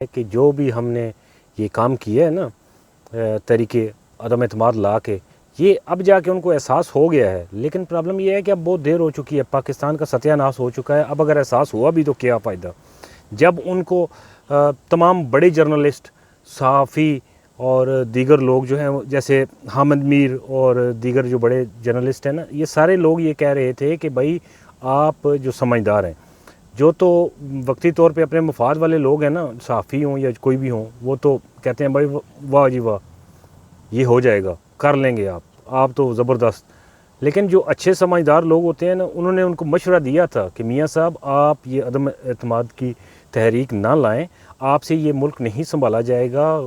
कि जो भी हमने ये काम किया है ना, तरीके अदम एतमाद ला के, ये अब जाके उनको एहसास हो गया है। लेकिन प्रॉब्लम ये है कि अब बहुत देर हो चुकी है, पाकिस्तान का सत्यानाश हो चुका है। अब अगर एहसास हुआ भी तो क्या फ़ायदा, जब उनको तमाम बड़े जर्नलिस्ट, सहाफ़ी और दीगर लोग जो हैं, जैसे हामिद मीर और दीगर जो बड़े जर्नलिस्ट हैं ना, ये सारे लोग ये कह रहे थे कि भाई आप जो समझदार हैं, जो तो वक्ती तौर पे अपने मफाद वाले लोग हैं ना, सहाफ़ी हों या कोई भी हों, वो तो कहते हैं भाई वाह जी वाह, ये हो जाएगा, कर लेंगे आप तो ज़बरदस्त। लेकिन जो अच्छे समझदार लोग होते हैं ना, उन्होंने उनको मशवरा दिया था कि मियाँ साहब आप ये अदम एतमाद की तहरीक ना लाएं, आपसे ये मुल्क नहीं संभाला जाएगा,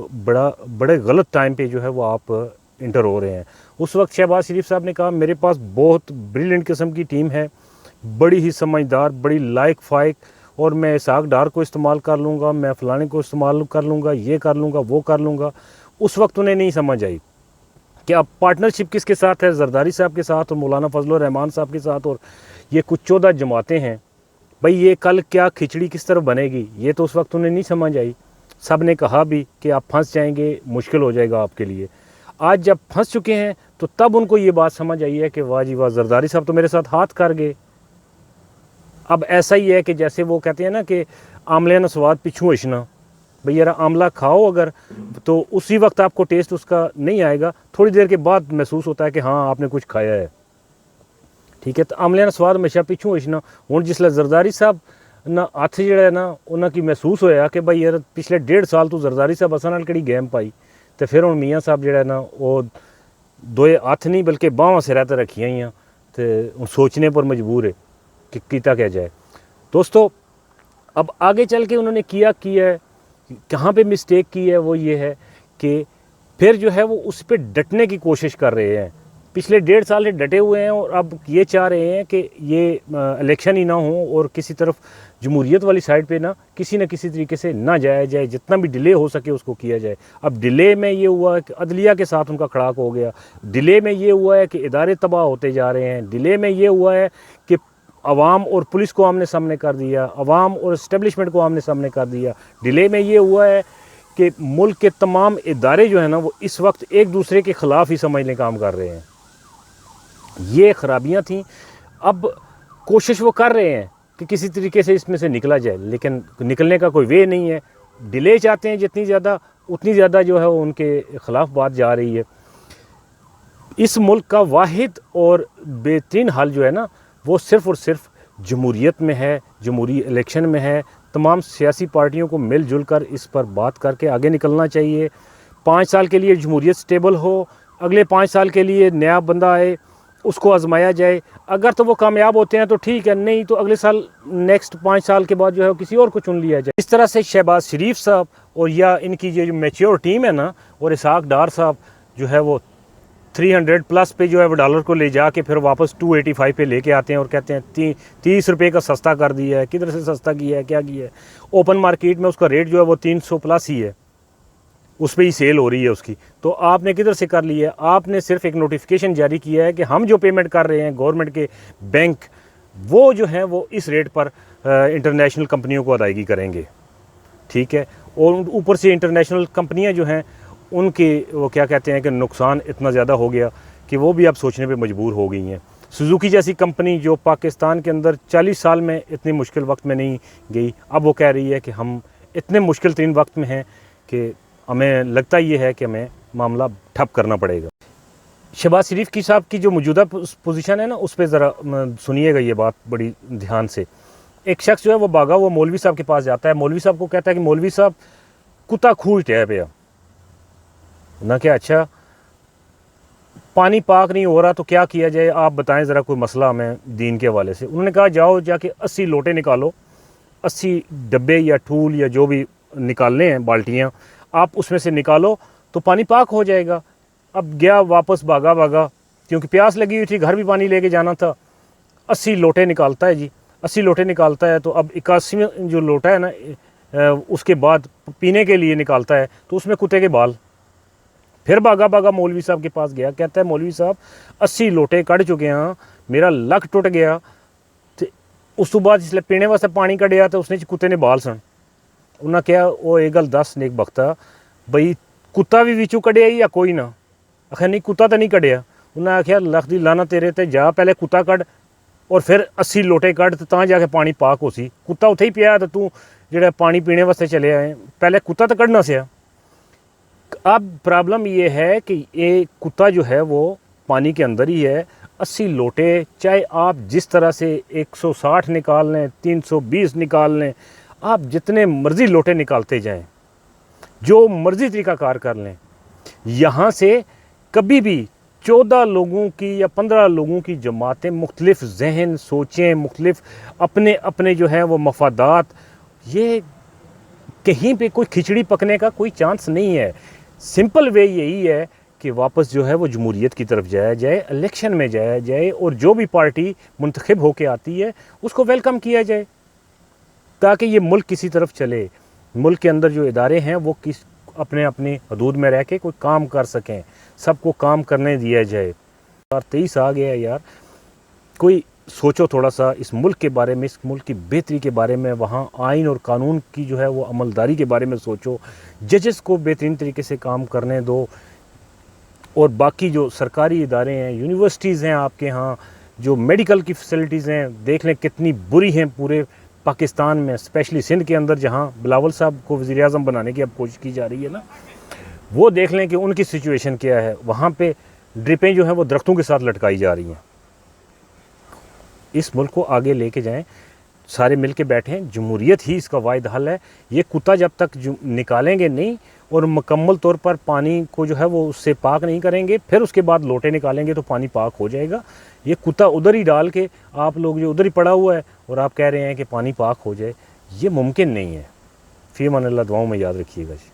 बड़े गलत टाइम पे जो है वो आप इंटर हो रहे हैं। उस वक्त शहबाज शरीफ साहब ने कहा मेरे पास बहुत ब्रिलियंट किस्म की टीम है, बड़ी ही समझदार, बड़ी लायक फ़ाइक, और मैं इसहाक डार को इस्तेमाल कर लूँगा, मैं फ़लाने को इस्तेमाल कर लूँगा, ये कर लूँगा, वो कर लूँगा। उस वक्त उन्हें नहीं समझ आई कि अब पार्टनरशिप किसके साथ है, जरदारी साहब के साथ और मौलाना फजल रहमान साहब के साथ, और ये कुछ 14 जमातें हैं। भाई ये कल क्या खिचड़ी किस तरफ बनेगी, ये तो उस वक्त उन्हें नहीं समझ आई। सब ने कहा भी कि आप फंस जाएंगे, मुश्किल हो जाएगा आपके लिए। आज जब फंस चुके हैं तो तब उनको ये बात समझ आई है कि वाह जी वाह, जरदारी साहब तो मेरे साथ हाथ कर गए। अब ऐसा ही है कि जैसे वो कहते हैं ना कि आमले न स्वाद पिछू अशना, भाई यार आमला खाओ अगर, तो उसी वक्त आपको टेस्ट उसका नहीं आएगा, थोड़ी देर के बाद महसूस होता है कि हाँ आपने कुछ खाया है। ठीक है, तो आमले का स्वाद हमेशा पिछू अशना। हुण जिसले जरदारी साहब ना हथ जिहड़ा है ना, उन्होंने महसूस होया कि भाई यार पिछले 1.5 साल तो जरदारी साहब असां नाल किहड़ी गेम पाई, तो फिर हुण मियाँ साहब जिहड़ा ना वो दोए हथ नहीं बल्कि बांहां सिरा ते रखियां ही, तो सोचने पर मजबूर है कि कीता क्या जाए। दोस्तों अब आगे चल के उन्होंने किया है, कहाँ पे मिस्टेक की है, वो ये है कि फिर जो है वो उस पर डटने की कोशिश कर रहे हैं। पिछले 1.5 साल से डटे हुए हैं और अब ये चाह रहे हैं कि ये इलेक्शन ही ना हो और किसी तरफ जमहूरियत वाली साइड पे ना किसी तरीके से ना जाया जाए, जितना भी डिले हो सके उसको किया जाए। अब डिले में ये हुआ है कि अदलिया के साथ उनका खड़ाक हो गया, डिले में ये हुआ है कि इदारे तबाह होते जा रहे हैं, डिले में ये हुआ है कि अवाम और पुलिस को आमने सामने कर दिया, अवाम और इस्टेब्लिशमेंट को आमने सामने कर दिया। डिले में ये हुआ है कि मुल्क के तमाम इदारे जो हैं ना वो इस वक्त एक दूसरे के ख़िलाफ़ ही समझने काम कर रहे हैं। ये खराबियां थी। अब कोशिश वो कर रहे हैं कि किसी तरीके से इसमें से निकला जाए, लेकिन निकलने का कोई वे नहीं है। डिले चाहते हैं जितनी ज़्यादा, उतनी ज़्यादा जो है वो उनके ख़िलाफ़ बात जा रही है। इस मुल्क का वाहिद और बेहतरीन हल जो है ना वो सिर्फ़ और सिर्फ जमहूरियत में है, जमहूरी इलेक्शन में है। तमाम सियासी पार्टियों को मिलजुल कर इस पर बात करके आगे निकलना चाहिए। 5 साल के लिए जमहूरियत स्टेबल हो, अगले 5 साल के लिए नया बंदा आए, उसको आजमाया जाए। अगर तो वो कामयाब होते हैं तो ठीक है, नहीं तो अगले साल नेक्स्ट 5 साल के बाद जो है किसी और को चुन लिया जाए। इस तरह से शहबाज शरीफ साहब और या इनकी जो मैच्योर टीम है ना, और इसहाक डार साहब जो है वो 300 प्लस पे जो है वो डॉलर को ले जाके फिर वापस 285 पे लेके आते हैं और कहते हैं 30 रुपये का सस्ता कर दिया है। किधर से सस्ता किया है, क्या किया है? ओपन मार्केट में उसका रेट जो है वो 300 प्लस ही है, उस पर ही सेल हो रही है उसकी। तो आपने किधर से कर लिया है? आपने सिर्फ एक नोटिफिकेशन जारी किया है कि हम जो पेमेंट कर रहे हैं गवर्नमेंट के बैंक, वो जो है वो इस रेट पर इंटरनेशनल कंपनियों को अदायगी करेंगे। ठीक है, और ऊपर से इंटरनेशनल कंपनियां जो हैं उनके वो क्या कहते हैं कि नुकसान इतना ज़्यादा हो गया कि वो भी अब सोचने पे मजबूर हो गई हैं। सुजुकी जैसी कंपनी जो पाकिस्तान के अंदर 40 साल में इतनी मुश्किल वक्त में नहीं गई, अब वो कह रही है कि हम इतने मुश्किल तरीन वक्त में हैं कि हमें लगता ये है कि हमें मामला ठप करना पड़ेगा। शहबाज शरीफ की साहब की जो मौजूदा पोजीशन है ना, उस पर ज़रा सुनिएगा ये बात बड़ी ध्यान से। एक शख्स जो है वो भागा, वो मौलवी साहब के पास जाता है, मौलवी साहब को कहता है कि मौलवी साहब कुत्ता खूज टह पे ना, क्या अच्छा पानी पाक नहीं हो रहा तो क्या किया जाए, आप बताएं ज़रा कोई मसला हमें दीन के हवाले से। उन्होंने कहा जाओ जाके 80 लोटे निकालो, 80 डब्बे या ठूल या जो भी निकालने हैं बाल्टियाँ, आप उसमें से निकालो तो पानी पाक हो जाएगा। अब गया वापस भागा क्योंकि प्यास लगी हुई थी, घर भी पानी लेके जाना था। 80 लोटे निकालता है जी, 80 लोटे निकालता है, तो अब 81वां जो लोटा है ना उसके बाद पीने के लिए निकालता है, तो उसमें कुत्ते के बाल। फिर भागा मौलवी साहब के पास गया, कहता है मौलवी साहब 80 लोटे कढ़ चुके हैं, मेरा लक टुट गया। तो उस तो बाद जिसले पीने वास्ते पानी कढ़िया तो उसने कुत्ते ने बाल सन। उन्हें क्या वो ये गल दस नेक बख्ता बई कुत्ता भी विचू कढ़िया या कोई ना। आखिर नहीं कुत्ता तो नहीं कढ़िया। उन्हें आख्या लख दी लाना तेरे ते जा पहले कुत्ता कढ़ और फिर 80 लोटे कढ़ तो जाके पानी पाक हो सी। कुत्ता उत्थे ही पिया तो तू जो पानी पीने वास्ते चले आए, पहले कुत्ता तो कढ़ना से। अब प्रॉब्लम ये है कि ये कुत्ता जो है वो पानी के अंदर ही है। 80 लोटे चाहे आप जिस तरह से 160 निकाल लें, 320 निकाल लें, आप जितने मर्ज़ी लोटे निकालते जाएं, जो मर्ज़ी तरीक़ाकार कर लें, यहाँ से कभी भी 14 लोगों की या 15 लोगों की जमातें, मुख्तलिफ़ जहन, सोचें, मुख्तलिफ़ अपने अपने जो है वो मफादात, ये कहीं पे कोई खिचड़ी पकने का कोई चांस नहीं है। सिंपल वे यही है कि वापस जो है वो जमहूरियत की तरफ जाया जाए, इलेक्शन में जाया जाए और जो भी पार्टी मुंतखब होके आती है उसको वेलकम किया जाए, ताकि ये मुल्क किसी तरफ चले। मुल्क के अंदर जो इदारे हैं वो किस अपने अपनी हदूद में रह के कोई काम कर सकें, सबको काम करने दिया जाए। 2023 आ गया यार, कोई सोचो थोड़ा सा इस मुल्क के बारे में, इस मुल्क की बेहतरी के बारे में, वहाँ आइन और कानून की जो है वो अमलदारी के बारे में सोचो, जजेस को बेहतरीन तरीके से काम करने दो, और बाकी जो सरकारी इदारे हैं, यूनिवर्सिटीज़ हैं आपके यहाँ, जो मेडिकल की फैसिलिटीज़ हैं, देख लें कितनी बुरी हैं पूरे पाकिस्तान में, स्पेशली सिंध के अंदर जहाँ बिलावल साहब को वज़ीर आज़म बनाने की अब कोशिश की जा रही है ना, वो देख लें कि उनकी सिचुएशन क्या है। वहाँ पे ड्रिपें जो हैं वो दरख्तों के साथ लटकाई जा रही हैं। इस मुल्क को आगे लेके जाएं, सारे मिल के बैठें, जमहूरियत ही इसका वाहिद हल है। ये कुत्ता जब तक निकालेंगे नहीं और मुकम्मल तौर पर पानी को जो है वो उससे पाक नहीं करेंगे, फिर उसके बाद लोटे निकालेंगे तो पानी पाक हो जाएगा। ये कुत्ता उधर ही डाल के आप लोग जो उधर ही पड़ा हुआ है और आप कह रहे हैं कि पानी पाक हो जाए, ये मुमकिन नहीं है। फ़ी अमान अल्लाह, दुआओं में याद रखिएगा जी।